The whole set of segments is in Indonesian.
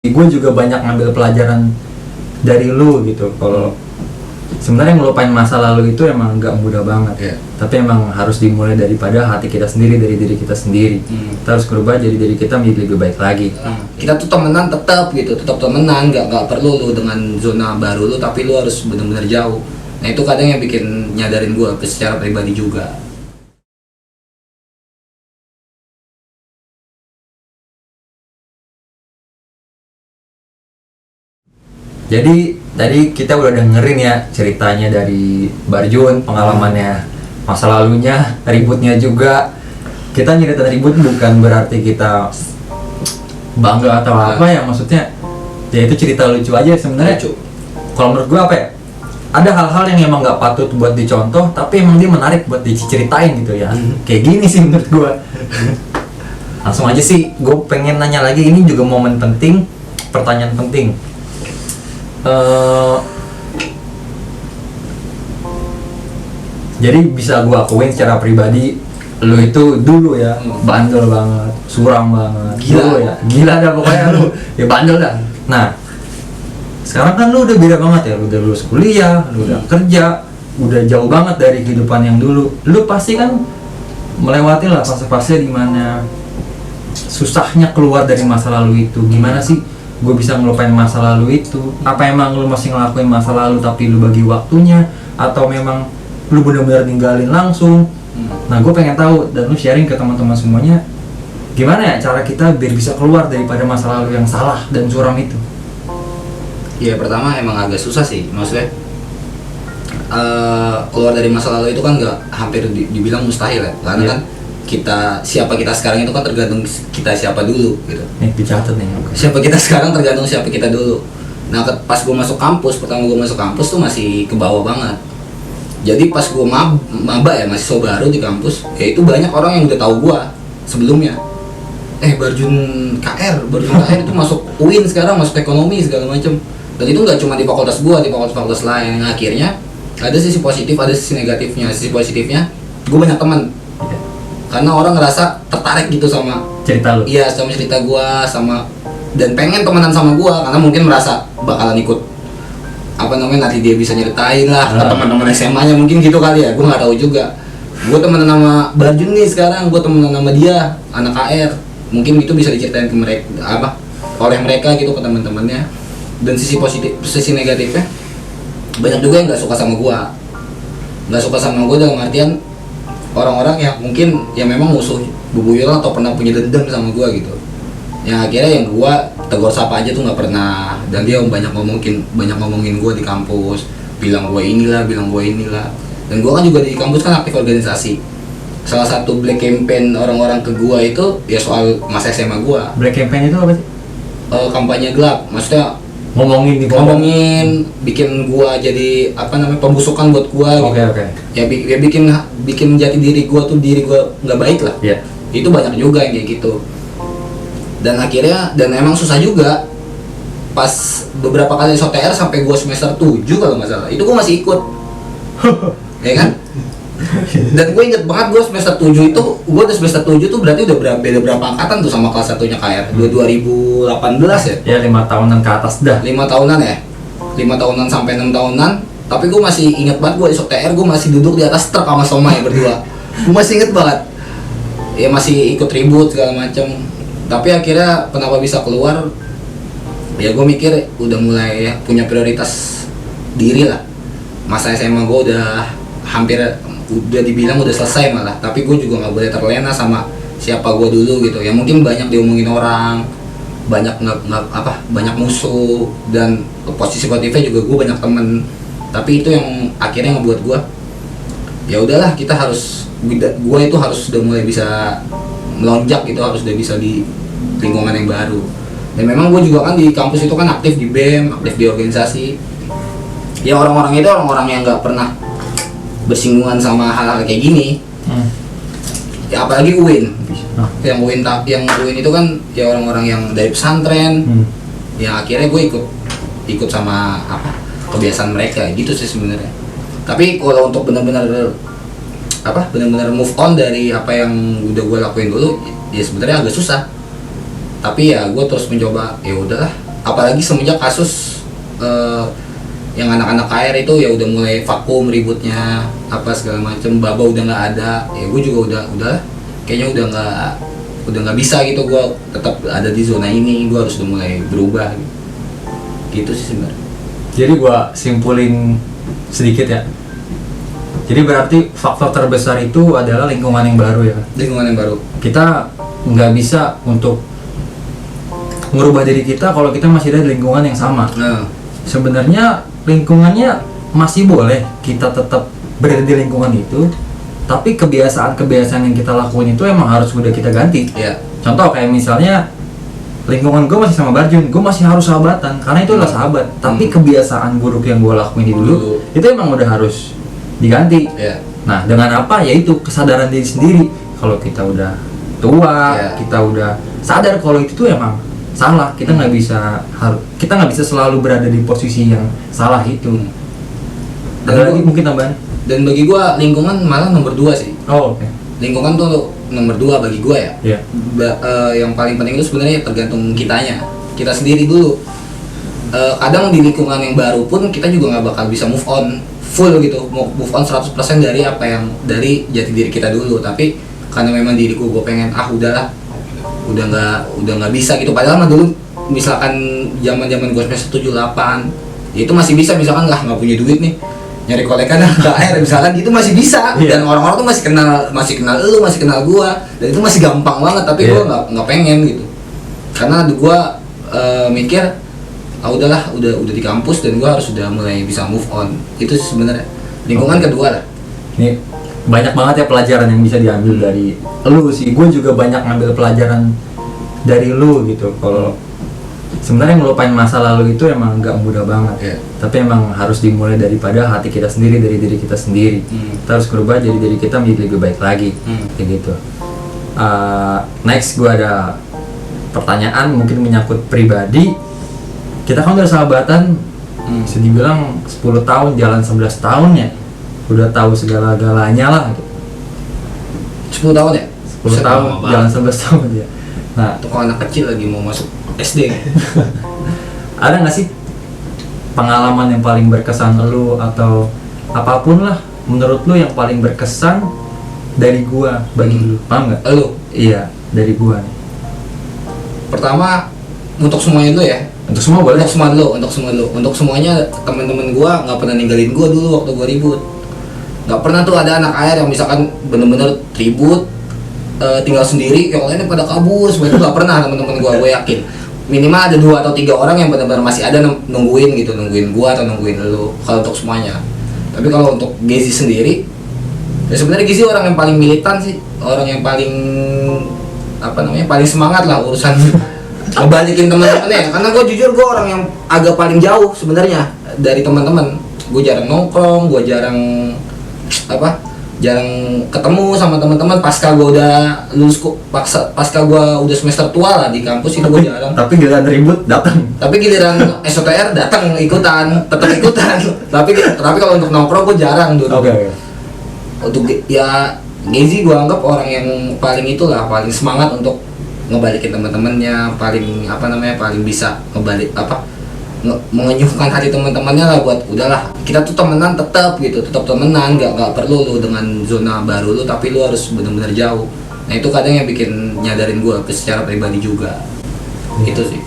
gue juga banyak ngambil pelajaran dari lu gitu. Kalau sebenarnya ngelupain masa lalu itu emang nggak mudah banget, tapi emang harus dimulai daripada hati kita sendiri, dari diri kita sendiri. Kita harus berubah jadi diri kita menjadi lebih baik lagi. Kita tuh temenan tetap gitu, tetap temenan, nggak perlu lu dengan zona baru lu, tapi lu harus benar-benar jauh. Nah itu kadang yang bikin nyadarin gue secara pribadi juga. Jadi tadi kita udah dengerin ya ceritanya dari Barjun, pengalamannya, masa lalunya, ributnya juga. Kita nyeritain ribut bukan berarti kita bangga atau apa ya, maksudnya ya itu cerita lucu aja sebenarnya. Kalau menurut gue apa ya, ada hal-hal yang emang nggak patut buat dicontoh, tapi emang dia menarik buat diceritain gitu ya. Kayak gini sih menurut gue. Langsung aja sih, gue pengen nanya lagi, ini juga momen penting, pertanyaan penting. Jadi bisa gue akuin secara pribadi, lu itu dulu ya bandel banget, suram banget, gila dah pokoknya lu ya bandel dah. Nah sekarang kan lu udah beda banget ya, lu udah lulus kuliah, lu udah kerja, udah jauh banget dari kehidupan yang dulu. Lu pasti kan melewati lah fase-fase dimana susahnya keluar dari masa lalu itu. Gimana sih gue bisa ngelupain masa lalu itu? Apa emang lu masih ngelakuin masa lalu tapi lu bagi waktunya, atau memang lu benar-benar ninggalin langsung? Nah gue pengen tahu dan lu sharing ke teman-teman semuanya, gimana ya cara kita biar bisa keluar daripada masa lalu yang salah dan suram itu. Ya pertama emang agak susah sih, maksudnya keluar dari masa lalu itu kan nggak, hampir dibilang mustahil ya, karena kan siapa kita sekarang itu kan tergantung kita siapa dulu gitu. Nih dicatat nih. Siapa kita sekarang tergantung siapa kita dulu. Nah pas gue masuk kampus, pertama gue masuk kampus tuh masih ke bawah banget. Jadi pas gue maba ya, masih so baru di kampus, ya itu banyak orang yang udah tahu gue sebelumnya. Barjun KR itu masuk UIN sekarang, masuk ekonomi segala macem. Dan itu nggak cuma di fakultas gue, di fakultas lain. Yang akhirnya ada sisi positif, ada sisi negatifnya. Sisi positifnya, gue banyak teman. Karena orang ngerasa tertarik gitu sama cerita lu. Iya, sama cerita gua, dan pengen temenan sama gua karena mungkin merasa bakalan ikut nanti dia bisa nyeritain lah ke teman-teman SMA-nya, mungkin gitu kali ya. Gua nggak tahu juga. Gua temenan sama Barjun nih sekarang, gua temenan sama dia, anak KR. Mungkin itu bisa diceritain ke mereka oleh mereka gitu ke teman-temannya. Dan sisi positif, sisi negatifnya banyak juga yang nggak suka sama gua. Nggak suka sama gua dalam artian orang-orang yang mungkin yang memang musuh bebuyutan atau pernah punya dendam sama gua gitu. Yang akhirnya yang gua tegur sapa aja tuh nggak pernah, dan dia banyak ngomongin gua di kampus, bilang gua inilah. Dan gua kan juga di kampus kan aktif organisasi. Salah satu black campaign orang-orang ke gua itu ya soal masa SMA gua. Black campaign itu apa sih? Kampanye gelap, maksudnya ngomongin bikin gua jadi pembusukan buat gua. Oke. Ya bikin jati diri gua nggak baik lah. Itu banyak juga yang kayak gitu. Dan akhirnya, dan emang susah juga. Pas beberapa kali SOTR sampai gua semester 7 kalau nggak salah, itu gua masih ikut. Ya kan? Dan gue inget banget, gue semester 7 itu, gue udah semester 7 tuh berarti udah beda berapa angkatan tuh sama kelas satunya KR. 2018 ya? Ya 5 tahunan ke atas dah. 5 tahunan ya? 5 tahunan sampai 6 tahunan. Tapi gue masih inget banget, gue SOTR gue masih duduk di atas truk sama Somai berdua. Gue masih inget banget. Ya masih ikut ribut segala macem. Tapi akhirnya kenapa bisa keluar, ya gue mikir udah mulai punya prioritas diri lah. Masa SMA gue udah dibilang udah selesai malah, tapi gue juga nggak boleh terlena sama siapa gue dulu gitu. Ya mungkin banyak diomongin orang, banyak banyak musuh, dan posisi positifnya juga gue banyak temen. Tapi itu yang akhirnya ngebuat gue, ya udahlah, gue itu harus sudah mulai bisa melonjak gitu, harus udah bisa di lingkungan yang baru. Dan memang gue juga kan di kampus itu kan aktif di BEM, aktif di organisasi. Ya orang-orang itu orang-orang yang nggak pernah bersinggungan sama hal-hal kayak gini. Ya apalagi UIN. Yang UIN itu kan ya orang-orang yang dari pesantren. Ya akhirnya gue ikut sama kebiasaan mereka gitu sih sebenarnya. Tapi kalau untuk benar-benar move on dari apa yang udah gue lakuin dulu, ya sebenarnya agak susah. Tapi ya gue terus mencoba, ya udahlah, apalagi semenjak kasus yang anak-anak KR itu ya udah mulai vakum ributnya apa segala macem, Baba udah nggak ada, ya gue juga udah kayaknya udah nggak bisa gitu, gue tetap ada di zona ini, gue harus udah mulai berubah gitu sih sebenarnya. Jadi gua simpulin sedikit ya. Jadi berarti faktor terbesar itu adalah lingkungan yang baru ya. Lingkungan yang baru. Kita nggak bisa untuk merubah diri kita kalau kita masih ada di lingkungan yang sama. Nah, Sebenarnya lingkungannya masih boleh kita tetap berada di lingkungan itu, tapi kebiasaan-kebiasaan yang kita lakuin itu emang harus udah kita ganti. ya. Contoh kayak misalnya lingkungan gue masih sama Barjun, gue masih harus sahabatan karena itu adalah sahabat. Tapi kebiasaan buruk yang gue lakuin dulu itu emang udah harus diganti. Ya. Nah, dengan apa? Yaitu kesadaran diri sendiri. Kalau kita udah tua, Ya. kita udah sadar kalau itu tuh emang salah. Kita nggak bisa selalu berada di posisi yang salah itu. Ada lagi mungkin tambahan? Dan bagi gua lingkungan malah nomor 2 sih. Oh, oke. Lingkungan tuh nomor 2 bagi gua ya. Iya. Yang paling penting itu sebenarnya tergantung kitanya, kita sendiri dulu. Kadang di lingkungan yang baru pun kita juga nggak bakal bisa move on full gitu, move on 100% dari dari jati diri kita dulu. Tapi karena memang diriku gue pengen udah nggak bisa gitu. Padahal mah dulu misalkan zaman gue semester 7 8 itu masih bisa, misalkan nggak punya duit nih, nyari kolekan KR misalkan gitu masih bisa. Dan orang-orang tuh masih kenal lu, masih kenal gua, dan itu masih gampang banget. Tapi gua nggak pengen gitu, karena gua mikir udahlah, udah di kampus dan gua harus udah mulai bisa move on. Itu sih sebenarnya lingkungan kedua lah. Ini banyak banget ya pelajaran yang bisa diambil dari lu sih. Gue juga banyak ngambil pelajaran dari lu gitu. Kalau sebenarnya ngelupain masa lalu itu emang nggak mudah banget. Tapi emang harus dimulai daripada hati kita sendiri, dari diri kita sendiri. Kita harus berubah jadi diri kita menjadi lebih baik lagi. Kayak gitu. Next gue ada pertanyaan mungkin menyangkut pribadi. Kita kan udah sahabatan bisa dibilang 10 tahun, jalan 11 tahun ya. Udah tahu segala-galanya lah gitu. 10 tahun ya? 10 tahun, jalan 11 tahun ya. Nah, itu kalau anak kecil lagi mau masuk SD. ada nggak sih pengalaman yang paling berkesan lu atau apapun lah menurut lu yang paling berkesan dari gua bagi lu? Paham nggak? Lu? Iya, dari gua nih. Pertama, untuk semuanya dulu ya. Untuk semua boleh. Untuk semuanya teman-teman gua nggak pernah ninggalin gua dulu waktu gua ribut. Nggak pernah tuh ada anak air yang misalkan bener-bener ribut tinggal sendiri, yang lainnya pada kabur. Sebenarnya nggak pernah teman-teman gue yakin. Minimal ada 2 atau 3 orang yang benar-benar masih ada nungguin gua atau nungguin lu. Kalau untuk semuanya. Tapi kalau untuk Gezi sendiri, ya sebenarnya Gezi orang yang paling militan sih, orang yang paling paling semangat lah urusan ngebalikin teman-temannya. Karena gue jujur gue orang yang agak paling jauh sebenarnya dari teman-teman. Gue jarang nongkrong, gue jarang ketemu sama teman-teman pasca gue udah lulus, pasca gue udah semester tua lah di kampus itu gue jarang. Tapi giliran ribut datang. Tapi giliran SOTR datang tetap ikutan. tapi kalau untuk nongkrong gue jarang dulu. Oke. Untuk ya Gezi gue anggap orang yang paling paling semangat untuk ngebalikin teman-temannya, paling bisa mengenyuhkan hati teman-temannya lah buat udahlah kita tuh temenan tetap temenan, nggak perlu lu dengan zona baru lu, tapi lu harus benar-benar jauh. Nah itu kadang yang bikin nyadarin gue secara pribadi juga. Itu sih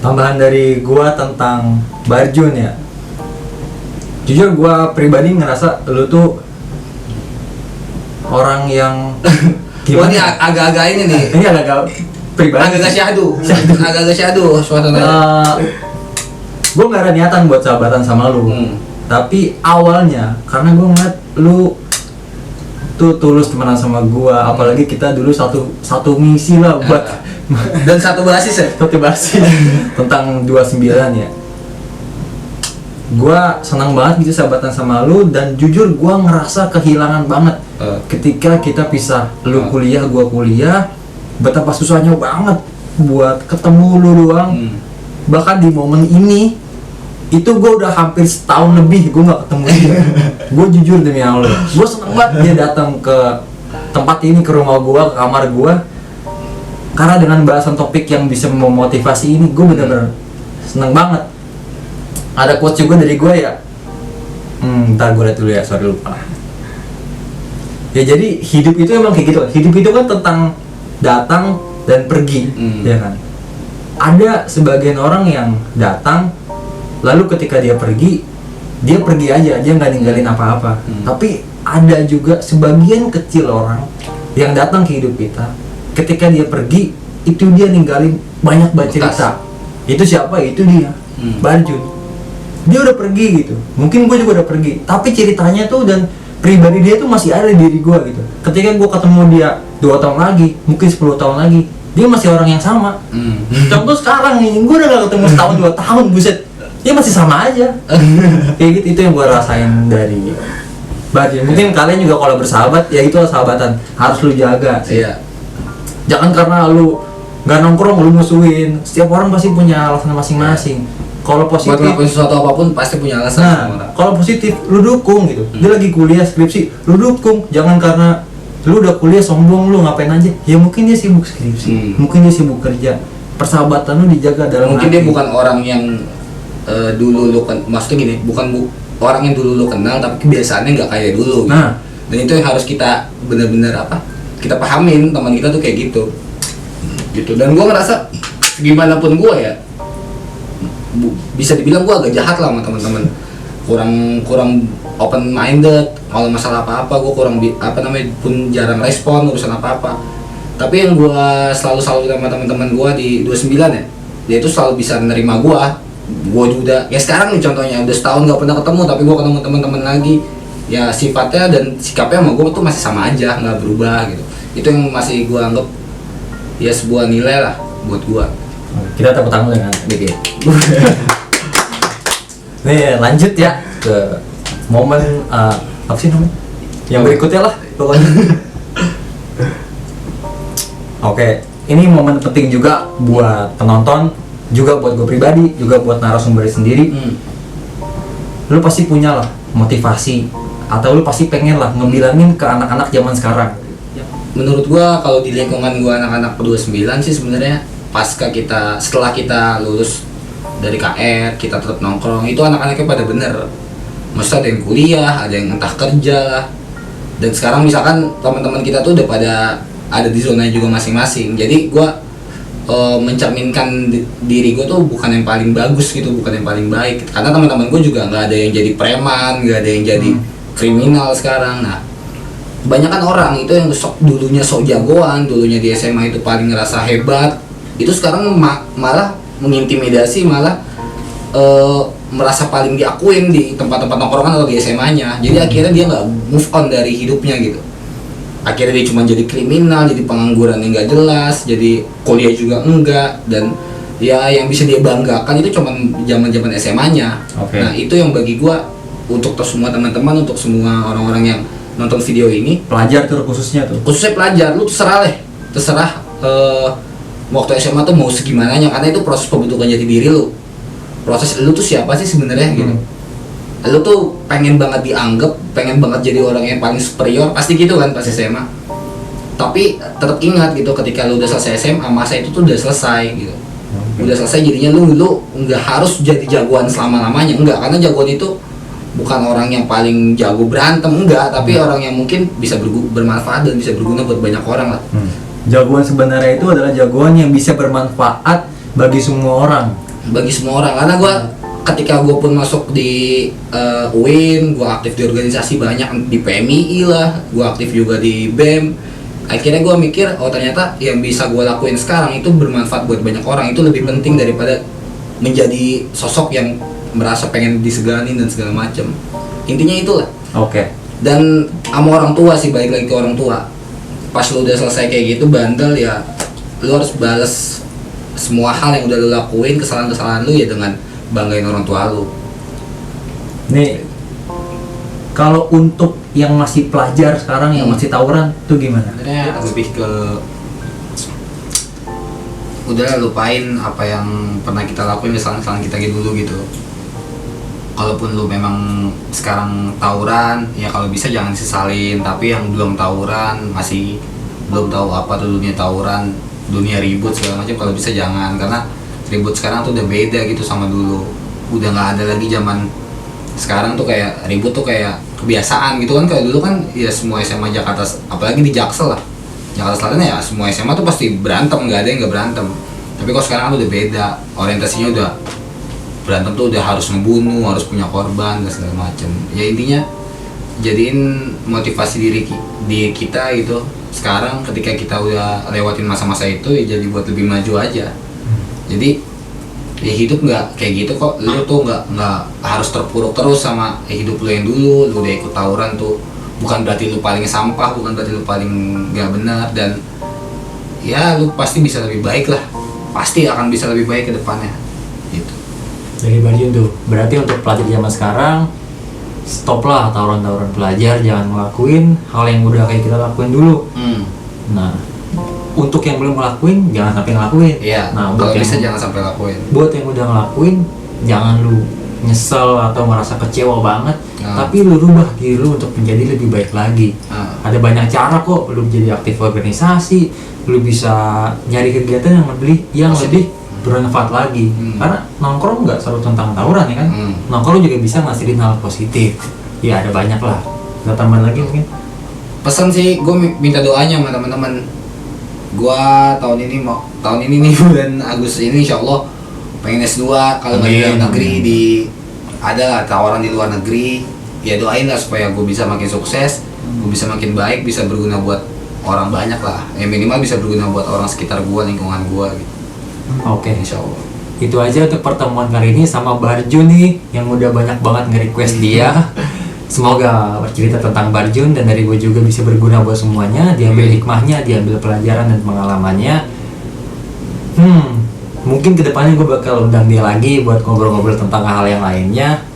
Tambahan dari gua tentang Barjun ya, jujur gua pribadi ngerasa lu tuh orang yang wah ini agak-agak ini nih, ini agak pribadi, agak syahdu suasana. Gue nggak ada niatan buat sahabatan sama lu, tapi awalnya karena gue ngeliat lu tuh tulus temenan sama gue, apalagi kita dulu satu misi lah buat dan satu basis ya, tentang 29 ya. Gue senang banget gitu sahabatan sama lu, dan jujur gue ngerasa kehilangan banget ketika kita pisah. Lu kuliah, gue kuliah, betapa susahnya banget buat ketemu lu doang. Bahkan di momen ini itu gue udah hampir setahun lebih gue nggak ketemu dia. Gue jujur demi Allah, gue seneng banget dia datang ke tempat ini, ke rumah gue, ke kamar gue. karena dengan bahasan topik yang bisa memotivasi ini gue bener-bener seneng banget. Ada quote juga dari gue ya, ntar gue liat dulu ya, sorry lupa. Ya jadi hidup itu emang kayak gitu. Hidup itu kan tentang datang dan pergi, ya kan. Ada sebagian orang yang datang, lalu ketika dia pergi aja, dia nggak ninggalin apa-apa. Tapi ada juga sebagian kecil orang yang datang ke hidup kita, ketika dia pergi itu dia ninggalin banyak banget cerita. Itu siapa? Itu dia, Barjun. Dia udah pergi gitu. Mungkin gue juga udah pergi, tapi ceritanya tuh dan pribadi dia tuh masih ada di diri gue gitu. Ketika gue ketemu dia 2 tahun lagi, mungkin 10 tahun lagi, dia masih orang yang sama. Contoh sekarang nih, gue udah gak ketemu setahun 2 tahun, buset, dia masih sama aja. Kayak gitu, itu yang gue rasain dari Barjun. Mungkin kalian juga kalau bersahabat, ya itulah sahabatan, harus lu jaga sih. Iya. Jangan karena lu gak nongkrong lu musuhin. Setiap orang pasti punya alasan masing-masing. Kalau Buat positif, ngelakuin sesuatu apapun pasti punya alasan nah, sama orang. kalau positif lu dukung gitu. Dia lagi kuliah skripsi, lu dukung. Jangan karena lu udah kuliah sombong lu ngapain aja. Ya mungkin dia sibuk skripsi, mungkin dia sibuk kerja. Persahabatan lu dijaga dalam Mungkin hati. dia bukan orang yang dulu lu maksudnya gini, orang yang dulu lu kenal tapi kebiasaannya nggak kayak dulu gitu. Nah. Dan itu yang harus kita benar-benar kita pahamin teman kita tuh kayak gitu. Dan gua ngerasa gimana pun gua ya, bisa dibilang gua agak jahat lah sama teman-teman. Kurang open minded kalau masalah apa-apa. Gua kurang pun jarang respon urusan apa-apa. Tapi yang gua selalu sama teman-teman gua di 29 ya, dia itu selalu bisa menerima gua juga. Ya sekarang nih contohnya udah setahun gak pernah ketemu, tapi gua ketemu teman-teman lagi. Ya sifatnya dan sikapnya sama gua tuh masih sama aja, nggak berubah gitu. Itu yang masih gua anggap ya sebuah nilai lah buat gua. Kita tepuk tangan dengan dikit. Nih lanjut ya ke momen apa sih namanya? Yang berikutnya lah pokoknya. Oke, ini momen penting juga buat penonton, juga buat gue pribadi, juga buat narasumber sendiri. Lu pasti punya lah motivasi, atau lu pasti pengen lah ngebilangin ke anak-anak zaman sekarang. Menurut gua kalau di lingkungan gua anak-anak 29 sih sebenarnya setelah kita lulus dari KR, kita tetap nongkrong, itu anak-anaknya pada bener. Maksudnya ada yang kuliah, ada yang entah kerja lah. Dan sekarang misalkan teman-teman kita tuh udah pada ada di zona juga masing-masing. Jadi gua mencerminkan diri gue tuh bukan yang paling bagus gitu, bukan yang paling baik. Karena teman-teman gue juga nggak ada yang jadi preman, nggak ada yang jadi kriminal sekarang. Nah, kebanyakan orang itu yang dulunya sok jagoan, dulunya di SMA itu paling ngerasa hebat, itu sekarang malah mengintimidasi, malah merasa paling diakuin di tempat-tempat nongkrongan atau di SMA-nya. Jadi akhirnya dia nggak move on dari hidupnya gitu. Akhirnya dia cuma jadi kriminal, jadi pengangguran yang nggak jelas, jadi kuliah juga enggak, dan ya yang bisa dia banggakan itu cuma zaman-zaman SMA-nya. Nah itu yang bagi gua untuk semua teman-teman, untuk semua orang-orang yang nonton video ini, pelajar tuh khususnya pelajar, lu terserah waktu SMA tuh mau segimananya, karena itu proses pembentukan jati diri lu. Proses lu tuh siapa sih sebenarnya gitu. Lu tuh pengen banget dianggap, pengen banget jadi orang yang paling superior, pasti gitu kan pas SMA. Tapi tetap ingat gitu, ketika lu udah selesai SMA, masa itu tuh udah selesai gitu. Udah selesai, jadinya lu nggak harus jadi jagoan selama-lamanya, enggak. Karena jagoan itu bukan orang yang paling jago berantem, enggak, tapi orang yang mungkin bisa bermanfaat dan bisa berguna buat banyak orang lah. Jagoan sebenarnya itu adalah jagoan yang bisa bermanfaat bagi semua orang. Bagi semua orang, karena ketika gue pun masuk di UIN, gue aktif di organisasi banyak, di PMII lah, gue aktif juga di BEM. Akhirnya gue mikir, oh ternyata yang bisa gue lakuin sekarang itu bermanfaat buat banyak orang, itu lebih penting daripada menjadi sosok yang merasa pengen diseganin dan segala macem. Intinya itulah. Dan sama orang tua sih, balik lagi ke orang tua. Pas lu udah selesai kayak gitu bandel, ya lu harus bales semua hal yang udah lu lakuin, kesalahan-kesalahan lu ya dengan banggain orang tua lu. Nih, kalau untuk yang masih pelajar sekarang, yang masih tawuran tuh gimana? Sebenarnya lebih ke udah lupain apa yang pernah kita lakuin, kesalahan kita dulu gitu. Kalaupun lu memang sekarang tawuran, ya kalau bisa jangan disesalin. Tapi yang belum tawuran, masih belum tahu apa tuh dunia tawuran, dunia ribut segala macam, kalau bisa jangan, karena ribut sekarang tuh udah beda gitu sama dulu. Udah nggak ada lagi zaman sekarang tuh kayak ribut tuh kayak kebiasaan gitu kan. Kayak dulu kan ya semua SMA Jakarta, apalagi di Jaksel lah, Jakarta Selatan, ya semua SMA tuh pasti berantem, nggak ada yang nggak berantem. Tapi kalau sekarang kan udah beda, orientasinya udah berantem tuh udah harus membunuh, harus punya korban dan segala macem. Ya intinya jadiin motivasi diri kita gitu sekarang, ketika kita udah lewatin masa-masa itu, ya jadi buat lebih maju aja. Jadi ya hidup nggak kayak gitu kok, lu tuh nggak harus terpuruk terus sama hidup lu yang dulu. Lu udah ikut tawuran tuh bukan berarti lu paling sampah, bukan berarti lu paling nggak benar, dan ya lu pasti bisa lebih baik lah, pasti akan bisa lebih baik ke depannya gitu. Dari Barjun tuh, berarti untuk pelajar zaman sekarang stop lah tawuran-tawuran pelajar, jangan ngelakuin hal yang udah kayak kita lakuin dulu. Nah, untuk yang belum ngelakuin jangan sampai ngelakuin. Iya, Nah, kalau buat bisa yang jangan sampai lakuin. buat yang udah ngelakuin, jangan lu nyesel atau merasa kecewa banget, tapi lu rubah diri lu untuk menjadi lebih baik lagi. Ada banyak cara kok, lu jadi aktif organisasi, lu bisa nyari kegiatan yang lebih bermanfaat lagi. Karena nongkrong nggak selalu tentang tawuran ya kan, nongkrong juga bisa ngasihin hal positif. Ya ada banyak lah. Kita tambah lagi mungkin. Pesan sih, gue minta doanya sama teman-teman. Gue tahun ini nih bulan Agustus ini insya Allah pengen S2. Kalau nggak di dalam negeri, ada lah tawaran di luar negeri, ya doain lah supaya gue bisa makin sukses, gue bisa makin baik, bisa berguna buat orang banyak lah, ya minimal bisa berguna buat orang sekitar gue, lingkungan gue gitu. Oke. Insya Allah. Itu aja untuk pertemuan kali ini sama Barjun nih yang udah banyak banget nge-request dia. Semoga bercerita tentang Barjun dan dari gue juga bisa berguna buat semuanya, diambil hikmahnya, diambil pelajaran dan pengalamannya. Mungkin kedepannya gue bakal undang dia lagi buat ngobrol-ngobrol tentang hal yang lainnya.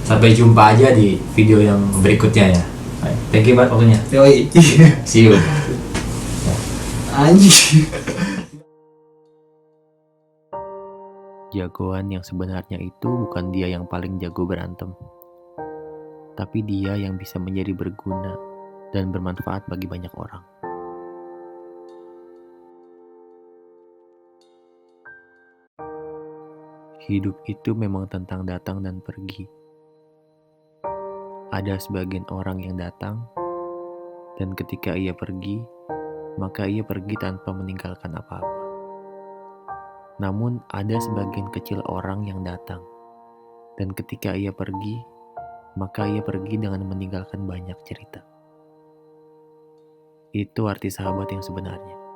Sampai jumpa aja di video yang berikutnya ya. Thank you banget waktunya. Yoi. See you. Anjing. Jagoan yang sebenarnya itu bukan dia yang paling jago berantem, tapi dia yang bisa menjadi berguna dan bermanfaat bagi banyak orang. Hidup itu memang tentang datang dan pergi. Ada sebagian orang yang datang, dan ketika ia pergi, maka ia pergi tanpa meninggalkan apa-apa. Namun ada sebagian kecil orang yang datang, dan ketika ia pergi, maka ia pergi dengan meninggalkan banyak cerita. Itu arti sahabat yang sebenarnya.